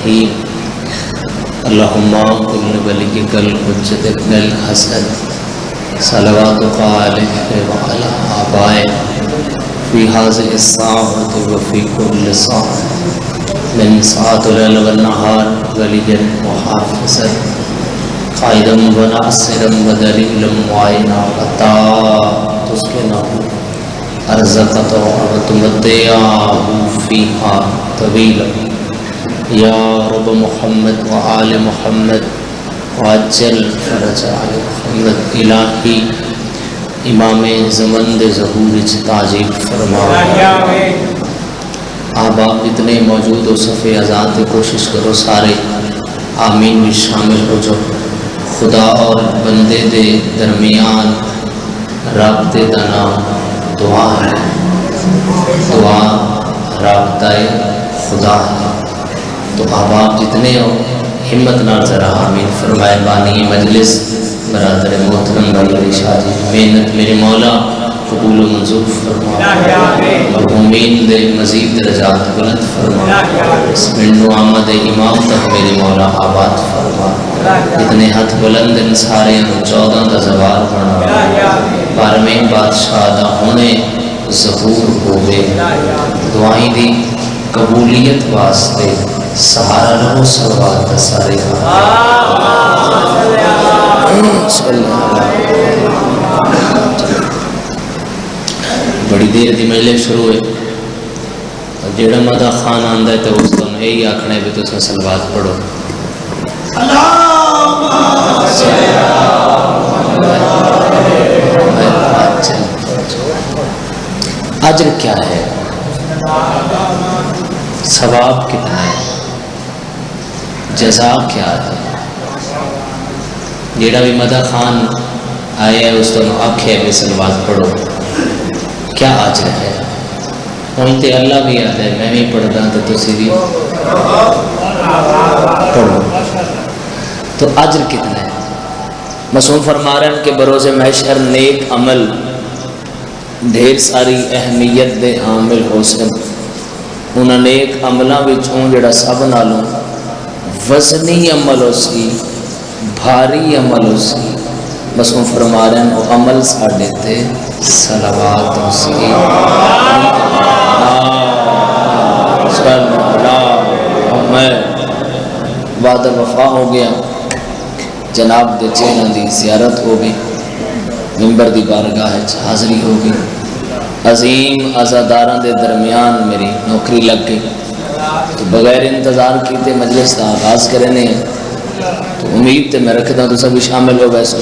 الرحيم اللهم كل وليك الحجة ابن الحسن صلواتك عليه وعلى آبائه في هذه الساعة وفي كل ساعة من ساعة الليل والنهار وليا وحافظا قائدا وناصرا ودليلا معينا حتى تسكنه أرزقك وتمتعه فيها طويلا یا رب محمد وآل محمد وعجل فرج آل محمد الہی امام زمن دے ظہور تعجیل فرما احباب جتنے موجود ہو صفحے آزاد کی کوشش کرو سارے آمین میں شامل ہو جو خدا اور بندے دے درمیان رابطے دا نام دعا ہے دعا رابطہ خدا ہے تو احباب جتنے ہو ہمت نال ذرا آمین فرمائے بانی مجلس برادر محترم بھائی علی شاہ جی محنت میرے مولا قبول و منظور فرما مرحومین دے مزید درجات بلند فرما اس منڈو آمد امام تک میرے مولا آباد فرما جتنے ہاتھ بلند ان سارے 14 دا زوال بنا 12ویں بادشاہ دا ہونے ظہور ہوئے دعائیں دی قبولیت واسطے سہارا لہو صلوات سارے بڑی دیر دی مجلس شروع ہے جیڑا مدہ خان آندہ ہے تو اس کو یہی آکھنے بھی تو اس میں صلوات پڑھو اجر کیا ہے ثواب کتنا ہے جزا کیا ہے جیڑا بھی مدہ خان آئے ہے اس تو آنکھیں بھی صلوات پڑھو کیا اجر ہے ہوئیتے اللہ بھی آتا ہے میں بھی پڑھ رہا تو تسی بھی پڑھو تو اجر کتنا ہے معصوم فرما رہے ہیں کہ بروز محشر نیک عمل ڈھیر ساری اہمیت دے حامل ہو سن انہاں نیک عملہ وچوں جڑا سب نالوں وزنی عمل ہو سی بھاری عمل ہو سی بس ان فرما رہے ہیں وہ عمل ساڑھے تھے صلوات ہو سی وعدہ وفا ہو گیا جناب دے چینہ دی زیارت ہو گئی ممبر دی بارگاہ حاضری ہو گئی عظیم عزاداران دے درمیان میری نوکری لگ گئی تو بغیر انتظار کیتے مجلس کا آغاز کرنے ہیں تو امید تے میں رکھتا ہوں تو سبھی شامل ہو ویسے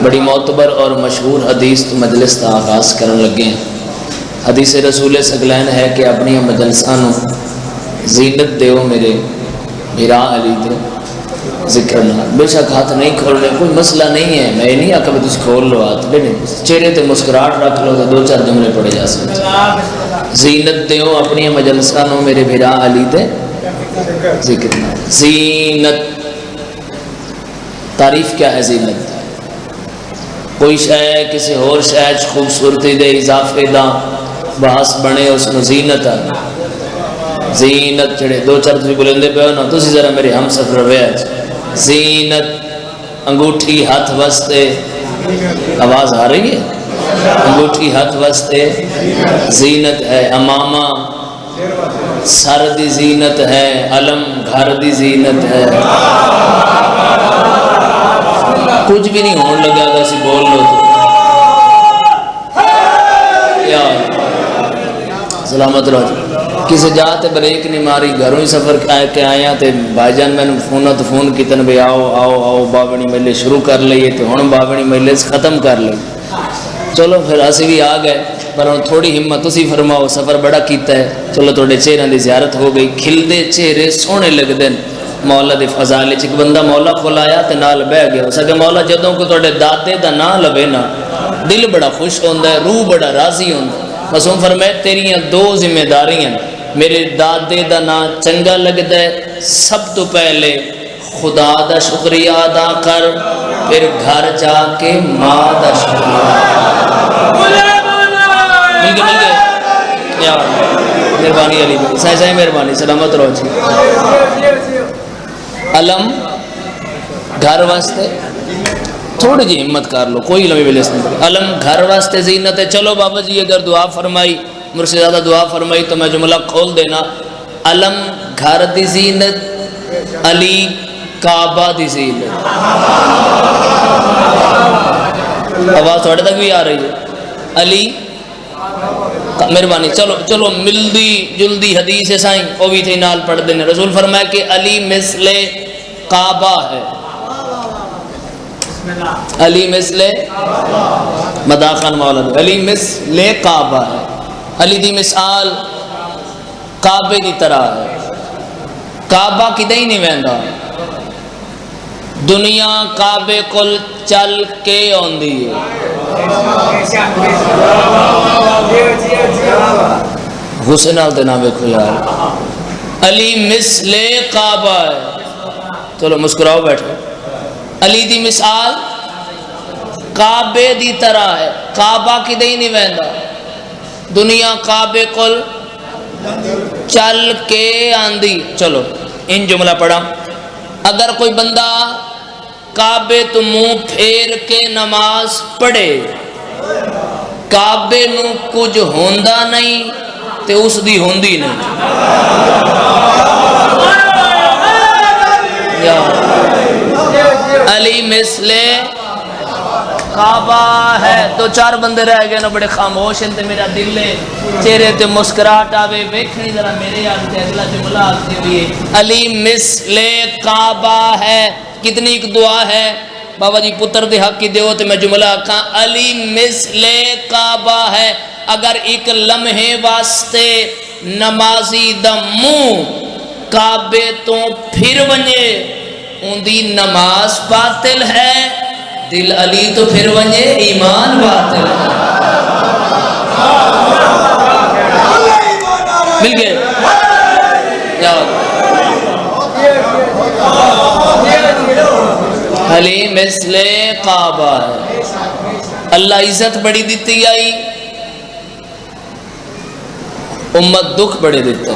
بڑی معتبر اور مشہور حدیث تو مجلس کا آغاز کرنے لگے ہیں حدیث رسول سگلین ہے کہ اپنی مجلسانوں زینت دیو میرے میرا علی دے ذکر نہ بے شک ہاتھ نہیں کھولنے کوئی مسئلہ نہیں ہے میں نہیں آکا بھی تجھ کھول لو ہاتھ چہرے تے مسکراہٹ رکھ لو تو 2-4 جملے پڑے جا سکتے زینت دیو اپنی مجلسانوں میرے بھیرا علی دے ذکر نہ زینت تعریف کیا ہے زینت کوئی شے کسی اور شے خوبصورتی دے اضافے دا بحث بنے اس میں زینت ہے زینت چڑھے 2-4 تجھے بلندے پہ ہو نا تو اسی ذرا میری ہم سفر روے ہے زینت انگوٹھی ہاتھ وستے آواز آ رہی ہے انگوٹھی ہاتھ وستے زینت ہے امامہ سر دی زینت ہے علم گھر دی زینت ہے کچھ بھی نہیں ہون لگا گا اسی بول لو تو سلامت رہو کسی جاتے بریک نہیں ماری گھروں ہی سفر کے آیا تے بھائی جان میں نے فون کیتن بھی آؤ آؤ آؤ باونی میلے شروع کر لئیے تو ہون باونی میلے ختم کر لئیے چلو پھر اسی بھی آ گئے پر تھوڑی ہمت اسی فرماؤ سفر بڑا کیتا ہے چلو توڑے چہرے دی زیارت ہو گئی کھل دے چہرے سونے لگ دیں مولا دی فضائل ایک بندہ مولا کھلایا تے نال بہ گیا اس کہ مولا جدوں کو توڑے دادے دا نہ لوے نا دل بڑا خوش ہوندا ہے روح بڑا راضی ہوندا معصوم فرمائے تیریاں 2 ذمہ داریاں میرے دادے دا نا چنگا لگدا ہے سب تو پہلے خدا دا شکریہ ادا کر پھر گھر جا کے ماں دا شکریہ مل گئے مہربانی علی بھائی سائیں سائیں مہربانی سلامت رہو جی علم گھر واسطے تھوڑی جی ہمت کر لو کوئی لمبی بلیس نہیں کرے علم گھر واسطے زینت ہے چلو بابا جی اگر دعا فرمائی مرشد زیادہ دعا فرمائی تو میں جملہ کھول دینا علم گھر دی زینت علی کعبہ دی زینت آواز تھوڑے تک بھی آ رہی ہے علی مہربانی چلو چلو ملدی جلدی حدیث سائیں وہ بھی تھے نال پڑھ دینے رسول فرمایا کہ علی مثل کعبہ ہے علی مثل مداخن مولانا علی مثل کعبہ ہے علی دی مثال کعبے دی طرح ہے کعبہ کدے ہی نہیں ویندا دنیا کعبے کل چل کے آندی ہے حسین آل دینا بیکھو یار علی مثل کعبہ ہے چلو مسکراؤ بیٹھو علی دی مثال کعبے دی طرح ہے کعبہ کدے ہی نہیں ویندا دنیا کعبے کل چل کے آندی چلو ان جملہ پڑھا اگر کوئی بندہ کعبے تو منہ پھیر کے نماز پڑھے کعبے نو کچھ ہوندا نہیں تے اس دی ہوندی نہیں علی مثل کعبہ ہے دو چار بندے رہ گئے نا بڑے خاموش ہیں تے میرا دل ہے چہرے تے مسکراہٹ آوے ویکھنی ذرا میرے یاد تے اگلا جملہ آتی ہوئی ہے علی مثل کعبہ ہے کتنی ایک دعا ہے بابا جی پتر دے حق کی دیو تے میں جملہ آکھاں علی مثل کعبہ ہے اگر ایک لمحے واسطے نمازی دا منہ کعبے تو پھر ونجے ان دی نماز باطل ہے دل علی تو پھر ونجے ایمان باطل ہے مل گئے علی مثل کعبہ ہے اللہ عزت بڑی دیتی آئی امت دکھ بڑے دیتا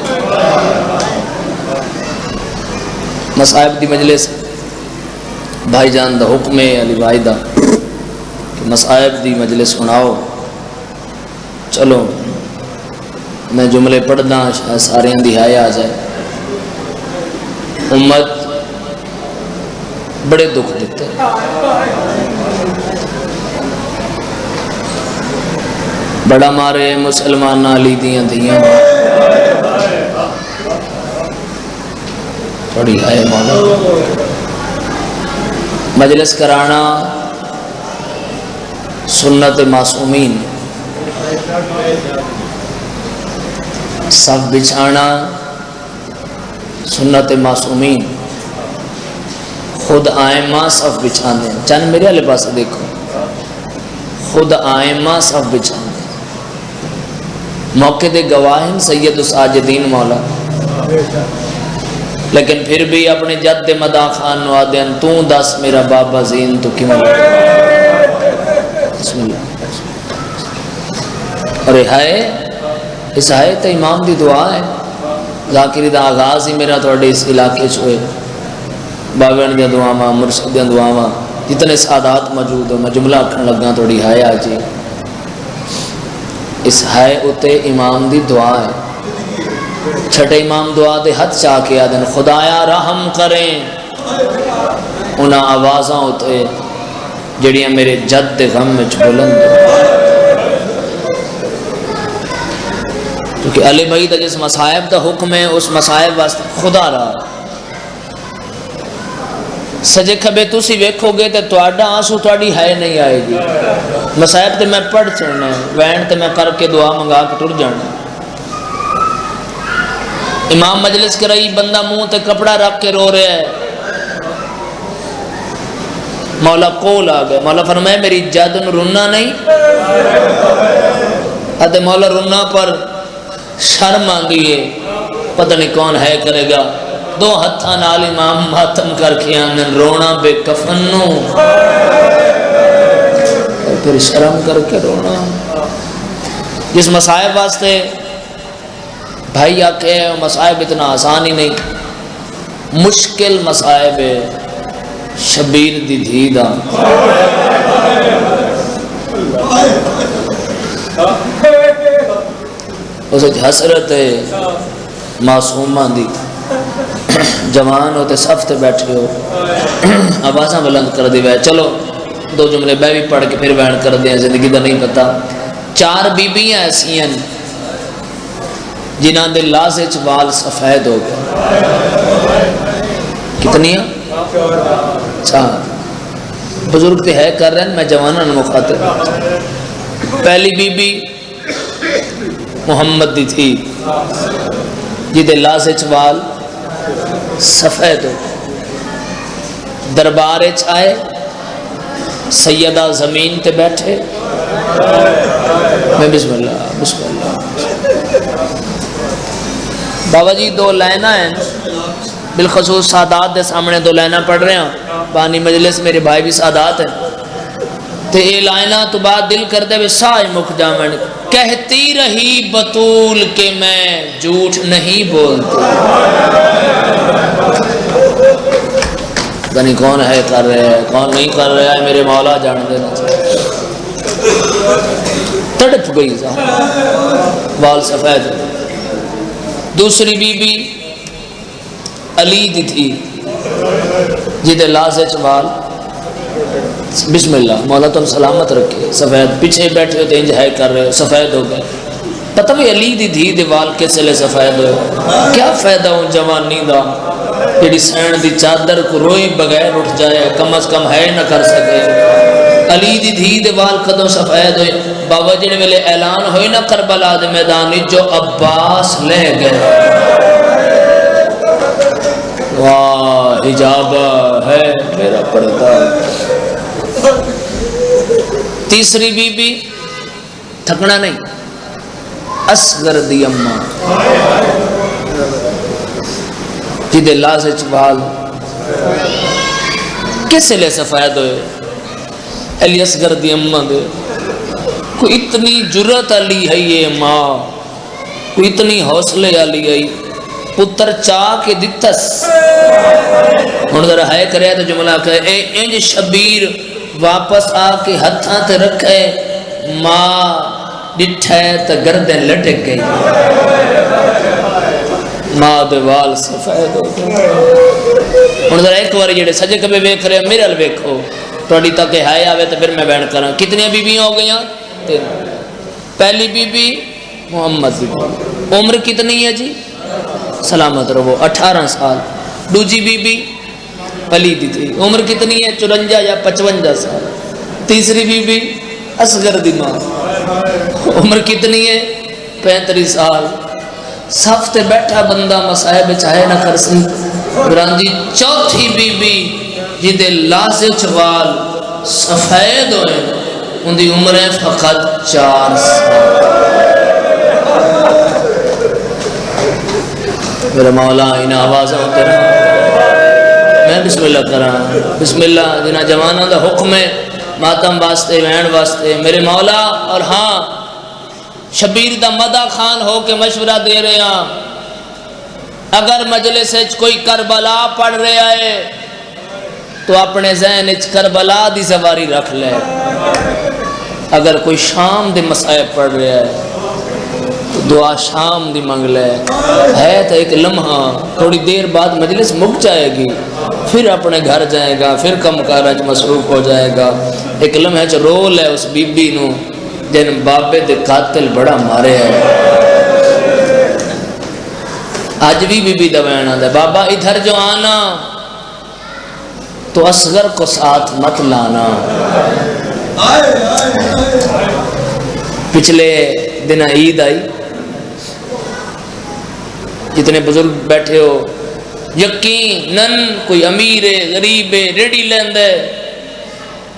مصائب دی مجلس بھائی جان دا حکم ہے علی بھائی دا کہ مصائب دی مجلس سناؤ چلو میں جملے پڑھنا سارے اندھیائے آ جائے امت بڑے دکھ دیتے بڑا مارے مسلمان علی دیاں دیاں بڑی ہے مولا مجلس کرانا سنت معصومین صف بچھانا سنت معصومین خود آئمہ صف بچھانے چند میرے والے پاس دیکھو خود آئمہ صف بچھانے موقع دے گواہن سید الساجدین مولا لیکن پھر بھی اپنے جد مدا خان نوادین تو دس میرا بابا زین تو کی مولا بسم اللہ اور اس ہائے تو امام دی دعا ہے ذاکری دا آغاز ہی میرا توڑے اس علاقے چھوئے باغن دیا دعاواں مرشد دیا دعاواں جتنے سعادات موجود ہو میں جملہ اکھن لگا توڑی ہائے آجی اس ہائے اتے امام دی دعا ہے چھٹے امام دعا دے حد چاہ کے آدن خدایا رحم کریں انہا آوازاں ہوتے جڑیاں میرے جد دے غم میں بلند کیونکہ علی بھائی دا جس مصائب دا حکم ہے اس مصائب واسطے خدا رہا سجے کھبے تُسی ویکھو گے تے تواڈا آنسو تواڈی ہے نہیں آئے گی مصائب تے میں پڑھ چڑھنا ہے وین تے میں کر کے دعا منگا کے ٹر جانا امام مجلس کے رہی بندہ منہ تے کپڑا رکھ کے رو رہے ہے مولا کول آ گئے مولا فرمائے میری جد رونا نہیں ادھے مولا رونا پر شرم آگئی ہے پتہ نہیں کون ہے کرے گا دو ہتھاں نال امام ماتم کر کے آنن رونا بے کفنوں اور پھر شرم کر کے رونا جس مصائب واسطے بھائی آکے مصائب اتنا آسان ہی نہیں، مشکل مصائب ہے۔ شبیر دی دھی دا اس حسرت ہے معصومہ دی، جوان ہوتے صف تے بیٹھے ہو، آوازاں بلند کر دی وے، چلو دو جملے میں بھی پڑھ کے پھر بیان کر دیں، زندگی دا نہیں پتا۔ 4 بیبیاں ایسی ہیں جنہاں دے لازے چ وال سفید ہو گئے۔ کتنی ہیں؟ 4۔ بزرگ تے ہے کر رہے ہیں، میں جواناں نوں مخاطب۔ پہلی بی بی محمد دی تھی جدے لازے چ وال سفید ہو گئے، دربار چ آئے، سیدہ زمین تے بیٹھے، میں بسم اللہ بسم اللہ۔ بابا جی 2 لائنہ ہیں، بالخصوص سادات دے سامنے 2 لائنہ پڑھ رہے ہیں، بانی مجلس میرے بھائی بھی سادات ہیں، تے اے لائنہ تو بعد دل کر دے سائے مک جامن۔ کہتی رہی بطول کہ میں جھوٹ نہیں بولتی، نہیں کون ہے کر رہے ہے کون نہیں کر رہا ہے، میرے مولا جان دینا چاہیے۔ تڑپ گئی وال سفید۔ دوسری بی بی علی دی تھی جدے لازے چ وال بسم اللہ، مولا تم سلامت رکھے، سفید، پیچھے بیٹھے ہوتے انج ہے کر رہے سفید ہو گئے۔ پتہ بھی علی دی دھی دے وال کس لئے سفید ہوئے؟ کیا فائدہ ہوں جوانی دا جیڑی سین دی چادر کو روئی بغیر اٹھ جائے، کم از کم ہے نہ کر سکے۔ علی دی دھی دے وال کدوں سفید ہوئے؟ بابا جڑے ویلے اعلان ہوئی نا کربلا دے میدان جو عباس لے گئے، واہ حجاب ہے میرا پردہ۔ تیسری بی بی تھکنا نہیں، اصغر دی اماں جدے لازے چوال کس لئے سفید ہوئے؟ علی اصغر دی اماں دے کوئی اتنی جرت علی ہے یہ ماں، کوئی اتنی حوصلے علی ہے، پتر چاہ کے دتس انہوں نے رہائے کرے تو جملہ کہے اے انج شبیر واپس آ کے ہتھاں تے رکھے، ماں ڈٹھے تو گردن لٹک گئی، ماں دے وال سفید ہو گئے۔ انہوں نے ایک بار جڑے سجے کبھی بیک رہے میرے ال بیکھو توڑی تک ہائے آوے تو پھر میں بیان کرا۔ کتنی بیویاں ہو گئیاں؟ 3۔ پہلی بی بی محمد دی، عمر کتنی ہے جی؟ سلامت رہو 18 سال۔ دوجی بی بی علی دی تھی، عمر کتنی ہے؟ 54 یا 55 سال۔ تیسری بی بی اصغر دی ماں، عمر کتنی ہے؟ 35 سال۔ صف تے بیٹھا بندہ مسائب چاہے نہ کر سی گران جی۔ چوتھی بی بی جدے لازے چوال سفید ہوئے، ان دی عمر ہے فقط 4 سال۔ میرے مولا انہیں آوازیں ہوتے رہا، میں بسم اللہ کراں، بسم اللہ جنہ جوانہ دا حکم ہے ماتم واسطے وین واسطے میرے مولا۔ اور ہاں شبیر دا مدہ خان ہو کے مشورہ دے رہے ہیں، اگر مجلس کوئی کربلا پڑھ رہا ہے تو اپنے ذہن کربلا دی سواری رکھ لے، اگر کوئی شام دے مسائب پڑھ رہا ہے تو دعا شام دی منگ لے، ہے تو ایک لمحہ تھوڑی دیر بعد مجلس مک جائے گی، پھر اپنے گھر جائے گا، پھر کم کارج مصروف ہو جائے گا۔ ایک لمحہ چ رول ہے اس بی بی نو جن بابے دے قاتل بڑا مارے ہے۔ آج بھی بی بی دوائنا دے بابا ادھر جو آنا تو اصغر کو ساتھ مت لانا۔ پچھلے دن عید آئی، جتنے بزرگ بیٹھے ہو یقیناً کوئی امیر غریب ریڈی لیند ہے،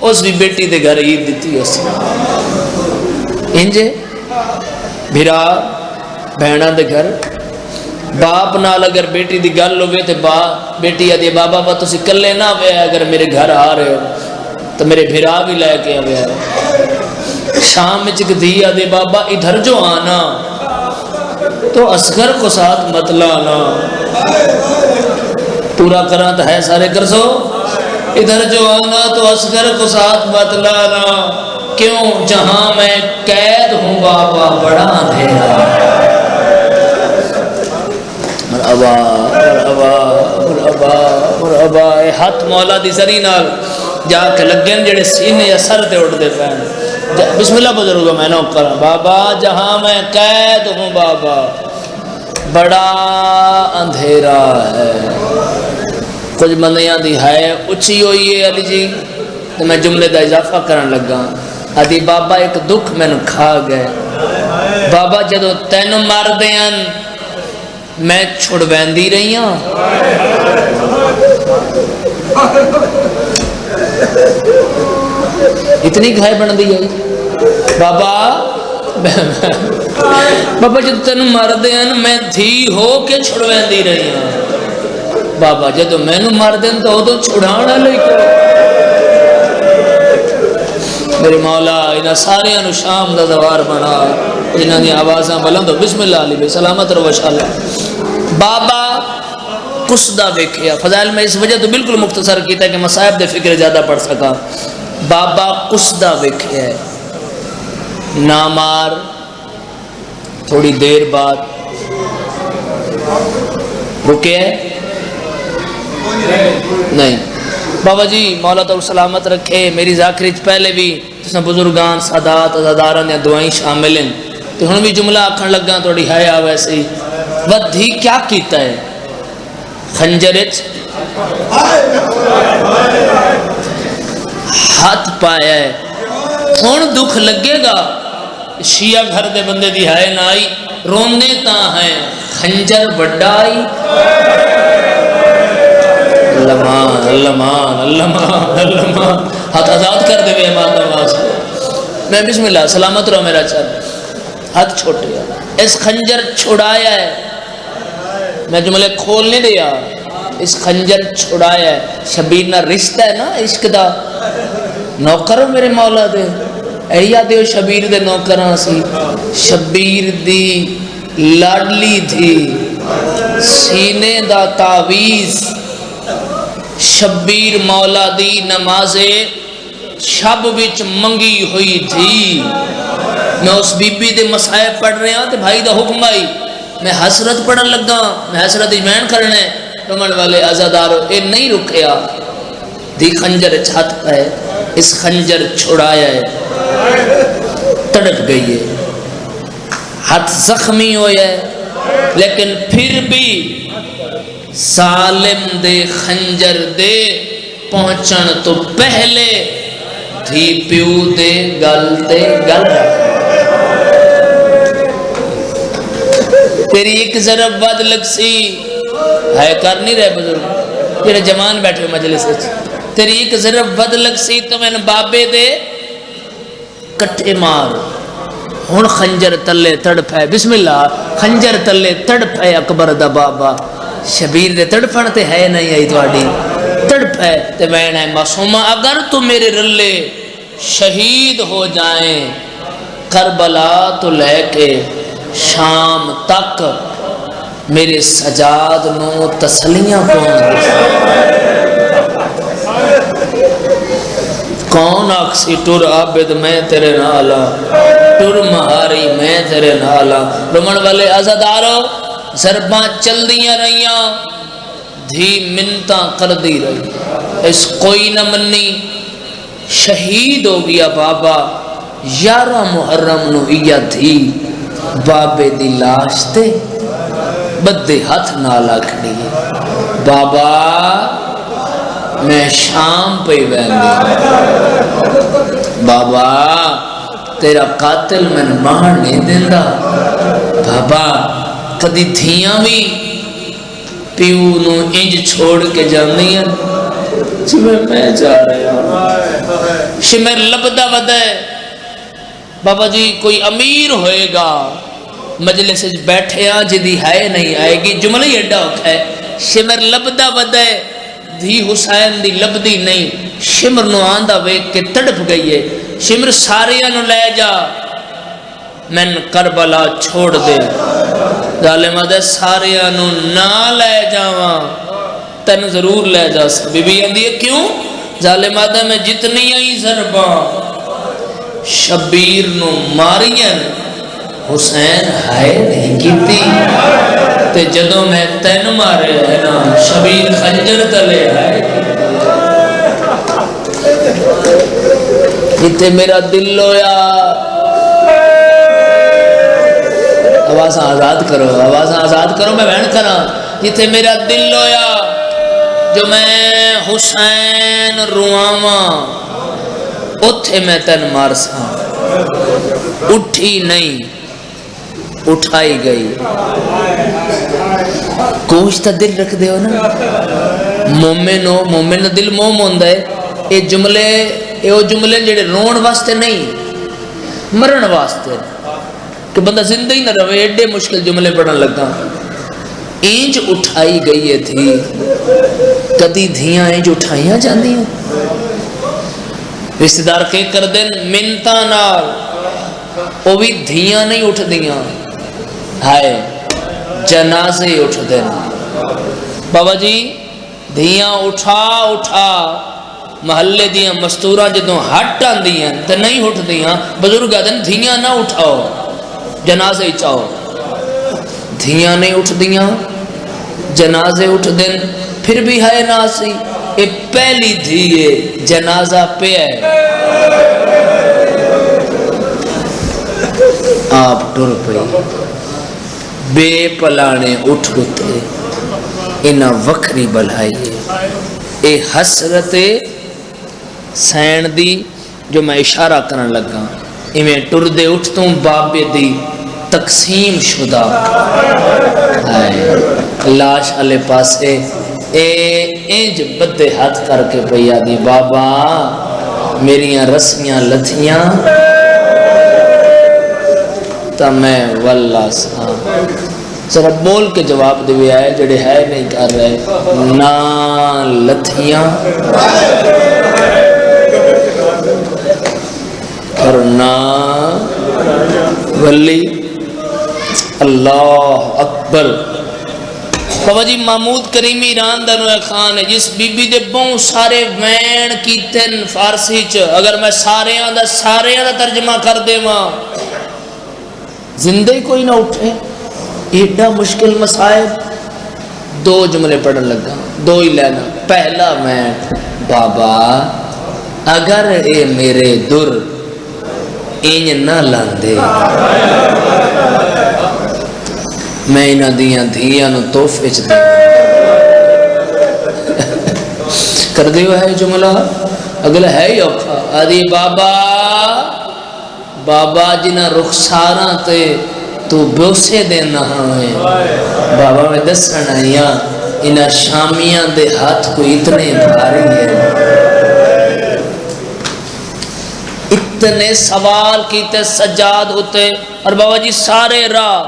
اس بھی بیٹی دے گھر عید دیتی ہے، انجے بھیرا بہنہ دے گھر باپ نال اگر بیٹی دی گل ہوئے تو بیٹی آدھی بابا با تسی کلے نہ ہوئے، اگر میرے گھر آ رہے ہو تو میرے بھیرا بھی لے کے ہوئے ہے۔ شام میں چک دی آدھی بابا ادھر جو آنا، تو اصغر کو ساتھ مت لانا. پورا کرنا تو ہے سارے کر سو. ادھر جو آنا تو اصغر کو ساتھ مت لانا. کیوں؟ جہاں میں قید ہوں بابا بڑا اندھیرا. مرحبا مرحبا مرحبا مرحبا. اے ہاتھ مولا دی سری نال جا کے لگے جڑے سینے یا سر تے اٹھتے پے. بسم اللہ بزرگو میں نہ کرا. بابا جہاں میں قید ہوں بابا بڑا اندھیرا ہے. کچھ بندیاں دی ہے اچھی ہوئی ہے علی جی. تو میں جملے دا اضافہ کرن لگا. آدھی بابا ایک دکھ میں نے کھا گئے. بابا جدو تینوں مار دیاں میں چھڑ بیندی رہی ہوں. اتنی گھائے بن دی ہے بابا. بابا جدو تینوں مار دیاں میں دھی ہو کے چھڑ بیندی رہی ہوں. بابا جدو میں نو مار دیں تو ادو چھڑانا لے کے. میرے مولا انہاں سارے انو شام دا دوار بنا جنہاں دی آوازاں بلند ہو. بسم اللہ علیہ سلامت رو وشالہ. بابا قصدہ ویکھیا. فضائل میں اس وجہ تو بالکل مختصر کیتا ہے کہ مصائب دے فکر زیادہ پڑھ سکا. بابا قصدہ ویکھیا ہے. نامار تھوڑی دیر بعد رکے نہیں. بابا جی مولا تو سلامت رکھے. میری ذاکری پہلے بھی تساں بزرگان سادات ازاداران یا دعائیں شامل ہیں. تو ہن بھی جملہ آکھن لگا تھوڑی حیا ویسے ودھی کیا کیتا ہے. خنجر ہاتھ پایا ہے. ہن دکھ لگے گا. شیعہ گھر دے بندے دی ہے نہ آئی رونے تا ہیں خنجر بڑائی. اللہ مان اللہ مان اللہ مان اللہ مان. ہاتھ آزاد کر دے بے امان نواز. میں بسم اللہ سلامت رہو میرا چل. ہاتھ چھوٹ گیا. اس خنجر چھڑایا ہے. میں جملے کھول نہیں دیا. اس خنجر چھڑایا ہے. شبیر نہ رشتہ ہے نا عشق دا. نوکر میرے مولا دے ایا دیو شبیر دے نوکراں سی. شبیر دی لاڈلی تھی سینے دا تعویز. شبیر مولا دی نماز شب وچ منگی ہوئی تھی. میں اس بی بی دے مسائب پڑھ رہے ہاں تے بھائی دا حکم آئی. میں حسرت پڑھن لگا. میں حسرت اجمین کرنے رمن والے آزادارو اے نہیں رکیا. دی خنجر چھت پہ اس خنجر چھڑایا ہے. تڑپ گئی ہے. ہاتھ زخمی ہویا ہے لیکن پھر بھی ظالم دے خنجر دے پہنچن تو پہلے دھی پیو دے گل تے گل. تیری ایک ضرب ود لگ سی ہے کر نہیں رہے بزرگ جڑے جوان بیٹھے مجلس وچ. تیری ایک ضرب ود لگ سی تو میں بابے دے کٹھے مار. ہن خنجر تلے تڑپ ہے. بسم اللہ. خنجر تلے تڑپ ہے اکبر دا بابا. شبیر دے تڑپن تے ہے نہیں آئی تواڈی تڑپ ہے تے وین ہے معصومہ. اگر تو میرے رلے شہید ہو جائیں کربلا تو لے کے شام تک میرے سجاد نو تسلیاں کون آکسی ٹر عابد میں تیرے نالا ٹر مہاری میں تیرے نالا. رمن والے آزادارو ضرباں چل دیاں رہیاں. دھی منتاں کر دی رہی. اس کوئی نہ منی. شہید ہو گیا بابا. 11 محرم نو یا دھی بابے دی لاش تے بدے ہاتھ نالا کھڑی. بابا میں شام پہ ویندی. بابا تیرا قاتل میں مار نہیں دیندا. بابا کدی دھیاں بھی پیو نو انج چھوڑ کے جاندی ہیں جویں میں جا رہا ہوں. شمر لبدا ودا ہے. بابا جی کوئی امیر ہوئے گا مجلس بیٹھے آ جدی ہے نہیں آئے گی. جملہ ہی ایڈا ہوتا ہے. شمر لبدا ودا ہے. دھی حسین دی لبدی نہیں. شمر نو آندا ویکھ کے تڑپ گئی ہے. شمر ساریاں نو لے جا من کربلا چھوڑ دے ظالمہ دے سارے انو نہ لے جاواں تین ضرور لے جا سا بی بی اندی ہے کیوں ظالمہ دے میں جتنی آئی ضرباں شبیر نو مارین حسین ہائے نہیں کیتی تے جدوں میں تین مارے ہے نا شبیر خنجر تلے ہائے جتے میرا دل لویا آواز آزاد کرو میں بہن کرا جتے میرا دل لویا جو میں حسین رواما اتھے میں تین مارسا اٹھی نہیں اٹھائی گئی کوش تا دل رکھ دے ہو نا مومن دل موم ہوندہ ہے یہ جملے جڑے رون واسطے نہیں مرن واسطے کہ بندہ زندہ ہی نہ رہے ایڈے مشکل جملے پڑھن لگا اینج اٹھائی گئی تھی کدی دھیاں اینج اٹھائیاں جاندی ہیں رشتہ دار کے کر دیں منتا نال وہ بھی دھیاں نہیں اٹھ دیاں ہائے جنازے اٹھ دیں بابا جی دھیاں اٹھا محلے دیاں مستورہ جدوں ہٹ آن دیاں تو نہیں اٹھ دیاں بزرگ آدھیں دھیاں نہ اٹھاؤ جنازے چاہو دھیاں نہیں اٹھ دیاں جنازے اٹھ دیں پھر بھی ہے ناسی یہ پہلی دھیے جنازہ پہ ہے آپ ٹر پئی بے پلانے اٹھ گتے انہا وکری بلائیے اے حسرت سین دی جو میں اشارہ کرنے لگا میں ٹر دے اٹھتوں بابے دی تقسیم شدہ لاش علی پاسے اینج بدے ہاتھ کر کے پیا دی بابا میریاں رسمیاں لتھیاں تا میں واللہ سا ذرا بول کے جواب دے آئے جڑے ہے نہیں کر رہے نا لتھیاں کرنا ولی اللہ اکبر بابا جی محمود کریمی ایران دا نوے خان ہے جس بی بی دے بہت سارے وین کی تن فارسی چ اگر میں سارے آن دا ترجمہ کر دے ماں زندہ ہی کوئی نہ اٹھے ایڈا مشکل مسائل دو جملے پڑھن لگا دو ہی لینا پہلا میں بابا اگر اے میرے در اینج نہ لاندے میں انہاں دیاں دھیاں نو تحفے چ دے کر دیو ہے جملہ اگلا ہے ہی اوکھا آدھی بابا جنہ رخساراں تے تو بوسے دینا ہوئے بابا میں دسنا یا انہاں شامیاں دے ہاتھ کو اتنے بھاری ہے اتنے سوال کیتے سجاد ہوتے اور بابا جی سارے راہ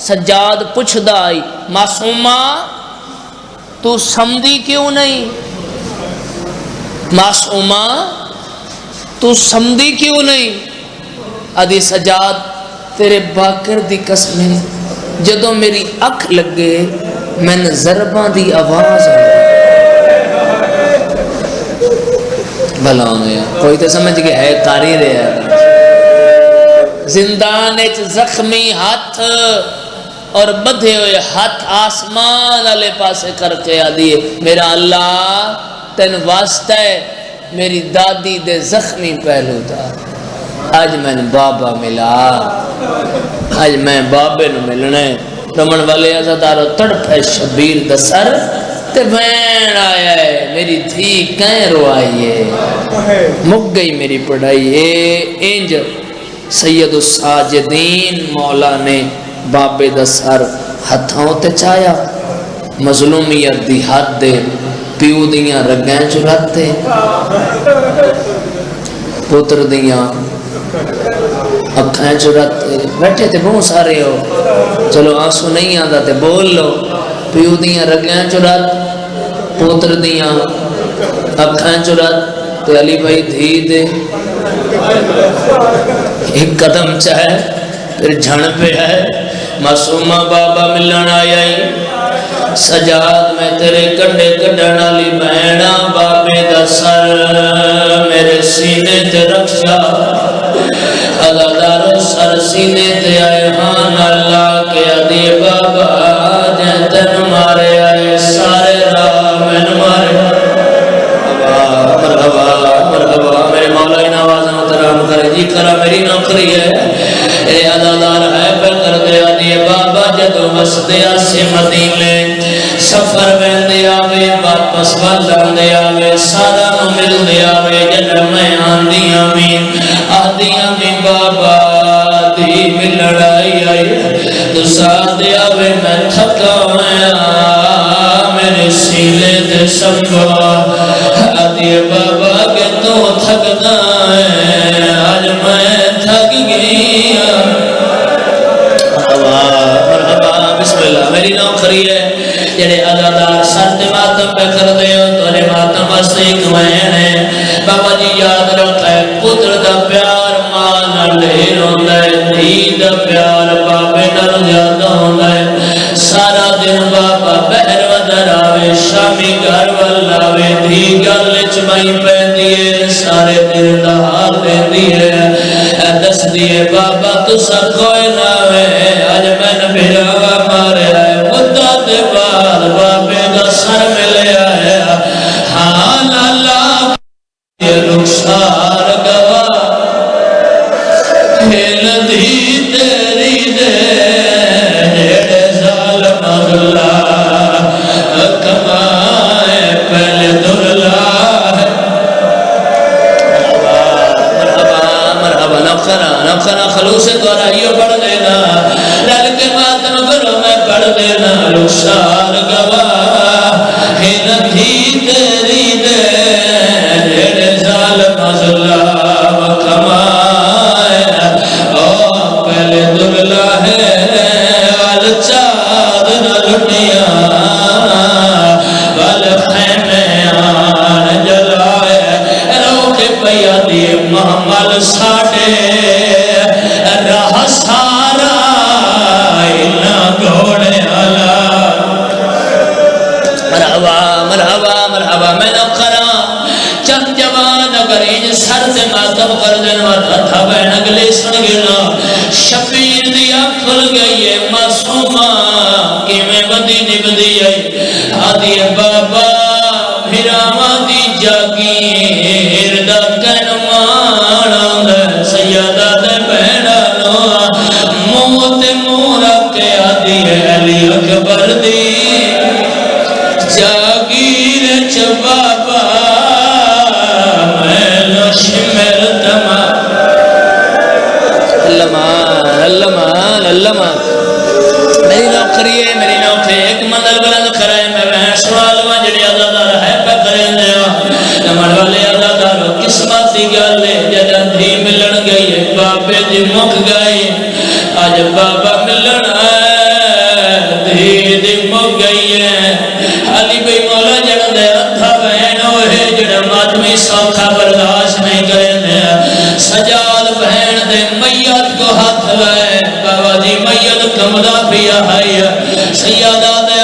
سجاد پوچھ دائی معصومہ تو سمدھی کیوں نہیں معصومہ تو سمدھی کیوں نہیں آدھی سجاد تیرے باکر دی قسمیں جدوں میری اکھ لگے میں نے ضرباں دی آواز بھلا ہونے کوئی تو سمجھ کے ہے کاری رہے زندان اچ زخمی ہاتھ اور بدھے ہوئے ہاتھ آسمان علیہ پاسے کر کے آدھیے میرا اللہ تین واسطہ ہے میری دادی دے زخمی پہلو تھا آج میں نے بابا ملا آج میں بابے نو ملنے رمن والے عزادارو تڑپ ہے شبیر دسر تے بین آیا ہے میری دھی کہیں روائیے مک گئی میری پڑھائی انج سید الساجدین مولا نے بابے دسر ہتھاؤں تے چایا مظلومیت دی حد دے پیو دیاں رگیں چلاتے پتر دیاں اکھائیں چراتے بیٹھے تھے بہت سارے ہو چلو آنسو نہیں آتا تے بول لو پیو دیاں رگیں چرات پوتر دیاں اکھائیں چرات تے علی بھائی دھی دے ایک قدم چاہے پھر جھڑ پہ ہے معصومہ بابا ملن آئی سجاد میں تیرے کنڈے کڈن والی بہنا بابے دا سر میرے سینے تے رکھا عزادارو سر سینے تے آئے ہاں اللہ کے عدی بابا جن تن مارے آئے سارے راہ میں مارے مرحبا مرحبا میرے مولا ان آوازیں محترم کرے جی کرا میری نوکری ہے اے عزادار ہے پہ کر دے عدی بابا جدو وسدیا سے مدینے سفر بین دیا وے واپس والدان دیا وے سارا مل دیا وے جنر میں آندی آمین آدھی آمین بابا دی میں لڑائی آئی تو ساتھ دیا وے میں تھکا میرے سیلے دے سبا آدھی بابا کہ تو تھکنا ہے آج میں تھک گئی مرحبا بسم اللہ میری نوکری ہے جڑے عزادار سرد ماتم پہ کر دے ہو تو انہیں ماتم واسطے ایک وین ہے بابا جی یاد رکھتا ہے پتر دا پیار ماں نہ لے ہوتا ہے دھی دا پیار بابے نہ زیادہ ہوتا ہے سارا دن بابا بہر ودر آوے شامی گھر واللاوے دھی گل چمائی پہ دیئے سارے دن دا حال دے دیئے دس دیئے بابا تو سا کوئی ناوے آج میں نے بھیرا مارے آئے مدہ دے بعد بابے دا سر ملے آئے ہاں لالا یہ رخسار گوا کھیل دی تیری دے جیڑے ظالم اللہ کمائے پہلے دلہ مرحبا نفخنا خلوص دورائیو پڑھ دینا لل کے ماتم کرو میں پڑھ دینا رخسار گواہ ہے ندھی تیری دے جیڑے ظالم اللہ کمائے او پہلے دلہ ہے وال چاد نہ لٹیا وال خیمے آن جلائے رو کے پیا دیے محمل ساڑے راہ سارا اینا گھوڑے علا مرحبا مرحبا مرحبا میں نہ کرا چند جوان اگر ان سر سے ماتم کر دینا تھا بین اگلے سن گنا شبیر دیا کھل گئی ہے معصومہ کہ میں بدی نبدی ہے آدھی بابا بھراما دی جاگیر دا کنمان سیدہ دے بہنا نوا موت مورا کے آدھی علی اکبر دی جاگیر چ بابا میں نشمر تما اللہ میری نوکری ہے میری نوکری ایک مندر بلند کرائے میں بہن سوال وانجڑی عزادار ہے پہ کریں دے نمڑ والے عزادارو قسمت دی گالے جدہ دھی ملن گئی ہے بابے دی مک گئی آج بابا ملن آئے دھی دی مک گئی ہے علی بھئی مولا جڑا دے اتھا بہن ہوئے جڑا ماتمی سوکھا برداشت نہیں کریں دے سجاد بہن دے میت کو ہاتھ لائے بابا جی میت کمدہ پیا ہے سیادہ دے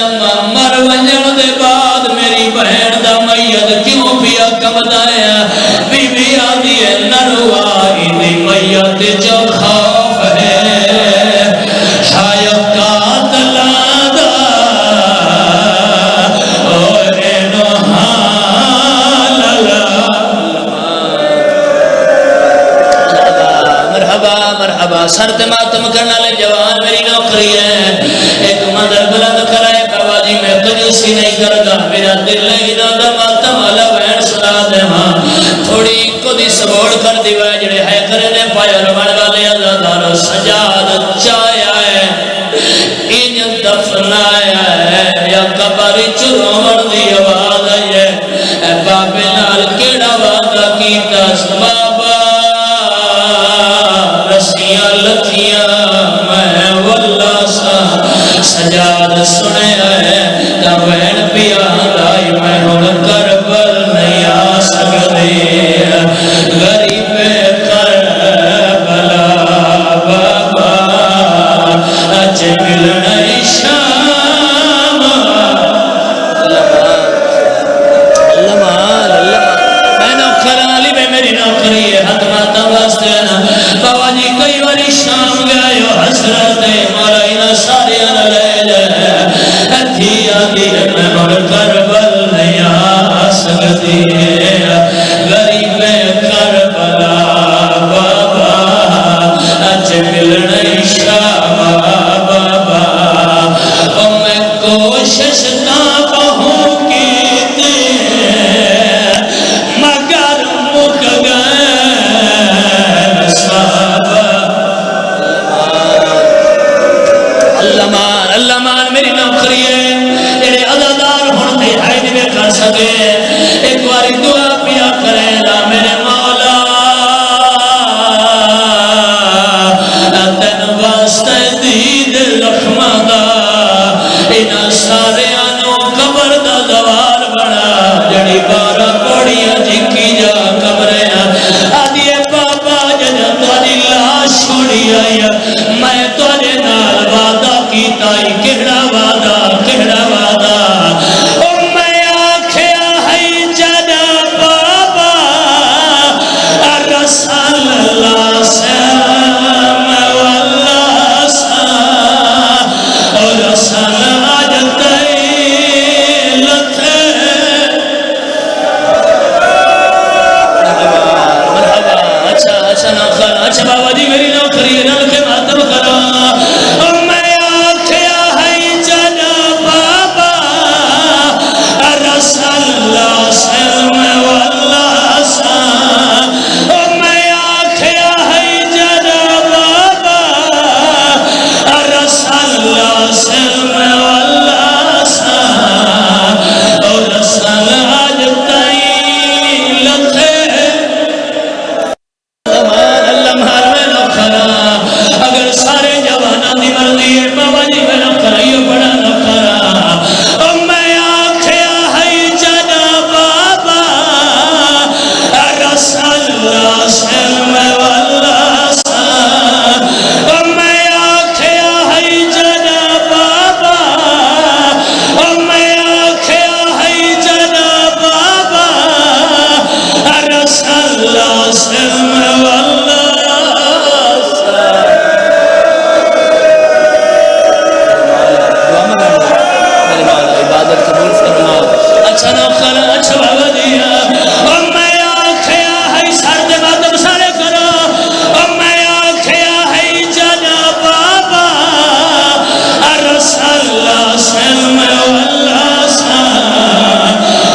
مر ونجن دے بعد میری بہن دا میت کیوں پیا کمدہ ہے بی بی آدھی ہے نروائی دی میت جو خوف ہے شاید قاتل آدھا اور نوحال مرحبا مرحبا سرد ماتم کرنا لے جوان میری نوکری ہے ایک مندر بلند کرائے بابا جی میں کنیسی نہیں کرتا میرا دل لگنا دا ماتم علا بہن سنا دے ہاں تھوڑی کو دی سبوڑ کر دی وے جڑے ہے کرنے پایا رمان والے عزادارو سجاد چایا ہے ان دفن آیا ہے یا قبری چروڑ دی آواز ہے اے بابے نال کیڑا وعدہ کیتا بابا رسیاں لتھیاں میں واللہ سا سجاد سنے ہے تا بہن پیا لائی میں ہن کربل نہیں آ سکتے غریب کربلا گھڑی بارہ کوڑیاں جھکی جا کمرے آدھی بابا جب تاری لاش چھوڑی آئی میں تارے نال وعدہ کیتا ہی کہڑا وعدہ کہڑا وعدہ او میں آکھیا ہے جنا بابا رسول اللہ سے اچھا بابا جی میری نوکری ہے رل کے ماتم کرو میں آکھیا ہے جنا بابا رسول اللہ سلم واللہ سا میں آکھیا ہے جنا بابا رسول اللہ سلم واللہ سا اور رسول آج تائی لکھے اگر سارے جوانا دی مرضی ہے بابا جی میرا کرائیو بڑا نہ کرا میں آکھیا ہے جنا بابا رسول اللہ سلم واللہ سا میں آکھیا ہے جنا بابا میں آکھیا ہے جنا بابا رسول اللہ سلم واللہ اچھا نوکر اچھا بابا دیا میں آکھیا ہے سر دے بادم سارے کرو میں آکھیا ہے جنا بابا رسول اللہ سلم واللہ سا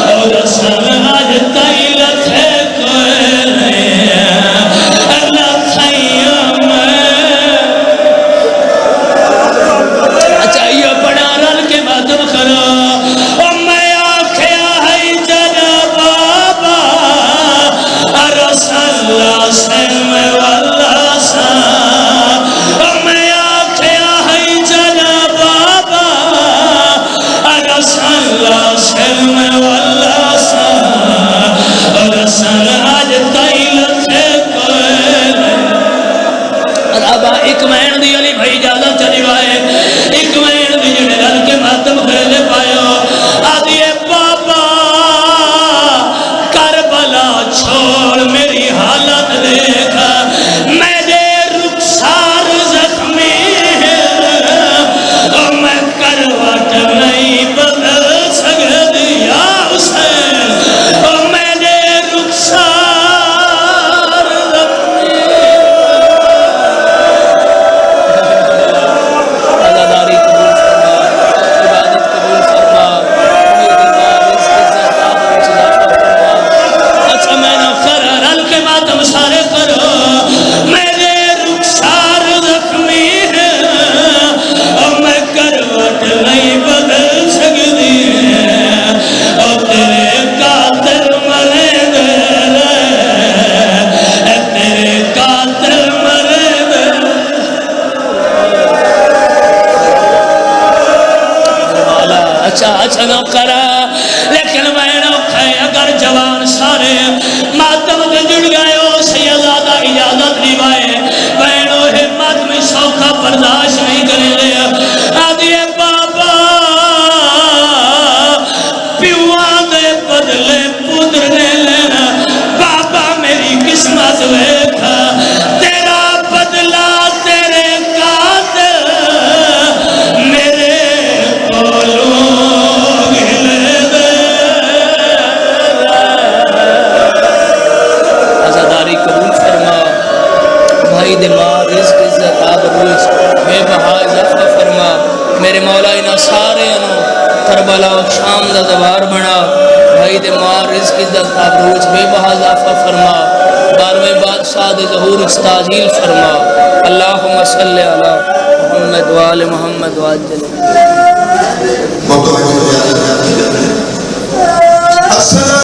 اور رسول آج تائی لکھے کوئے اللہ خیام اچھا یہ بڑا رل کے بادم کرو اللہ سلم واللہ سا میں آکھیا ہے جنا بابا رسول اللہ سلم واللہ سا رسول آج تائی لکھے کوئے ابا ایک مہین دی علی بھائی جادہ چلی بائے ایک مہین دی جڑے رل کے ماتم کرے پائیو آدھی بابا کربلا چھوڑ میری حالت دیکھا میرے رخسار زخمی ہے میں کروٹ نہیں بدل سکتی یا حسین میرے رخسار زخمی عزاداری قبول فرما عبادت قبول فرما اچھا میں نفر رل کے ماتم سارے کرو میرے رخسار زخمی ہے اور میں کروٹ نہیں بدل سکتی اور تیرے قاتل مرے دے تیرے قاتل مرے دے اچھا نہ کرا لیکن میں نہ کھائے اگر جوان سارے ماتم دے جڑ گئے ہو سیدادہ اجازت لیوائے بہنوں ہمت میں سوکھا برداشت نہیں کرے لے آدھی بابا پیوان دے بدلے پودر نے لینا بابا میری قسمت ویکھا تیرا بدلہ تیرے قاتل میرے کولوں گھلے دے عزاداری قبول فرما بھائی دے ماں رزق عزت آبروز بے بہا اضافہ فرما میرے مولا انہا سارے انہوں کربلا و شام دا دوار بنا بھائی دے ماں رزق عزت آبروز بے بہا اضافہ فرما بارہویں بادشاہ دے ظہور استاجیل فرما اللہم صلی علی محمد و آل محمد و آجل